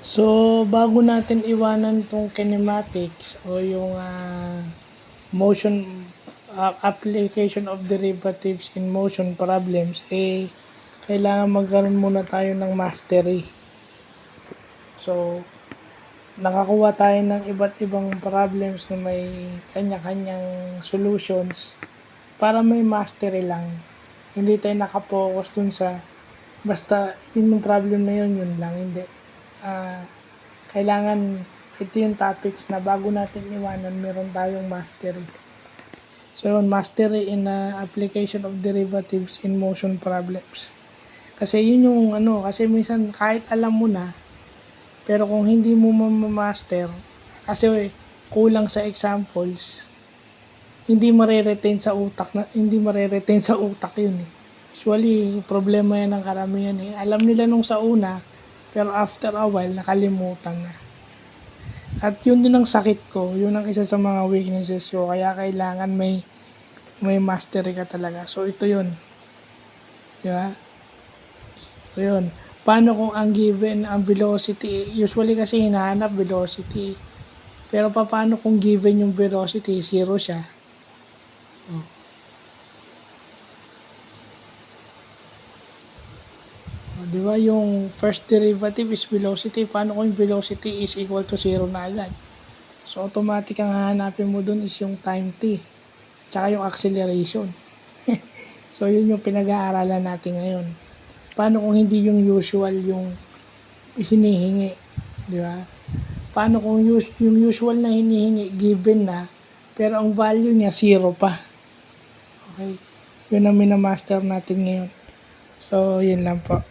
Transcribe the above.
So, bago natin iwanan tong kinematics o yung motion application of derivatives in motion problems, kailangan magkaroon muna tayo ng mastery. So, nakakuha tayo ng iba't ibang problems na may kanya-kanyang solutions para may mastery lang. Hindi tayo nakapokus dun sa basta yun yung problem na yun lang, hindi. Kailangan ito yung topics na bago natin iwanan, meron tayong mastery. So yun, mastery in application of derivatives in motion problems. Kasi yun yung kasi minsan kahit alam mo na, pero kung hindi mo ma-master, kasi kulang sa examples, hindi mare-retain sa utak yun eh. Usually, problema yan ng karamihan eh. Alam nila nung sa una, pero after a while, nakalimutan na. At yun din ang sakit ko, yun ang isa sa mga weaknesses ko, kaya kailangan may mastery ka talaga. So, ito yun. Diba? So, yun. Paano kung ang given, ang velocity, usually kasi hinahanap velocity. Pero paano kung given yung velocity, zero siya? Diba yung first derivative is velocity, paano kung yung velocity is equal to 0 na agad? So automatic ang hahanapin mo dun is yung time t, tsaka yung acceleration. So yun yung pinag-aaralan natin ngayon. Paano kung hindi yung usual yung hinihingi, di ba? Paano kung yung usual na hinihingi given na, pero ang value niya 0 pa? Okay, yun ang minamaster natin ngayon. So yun lang po.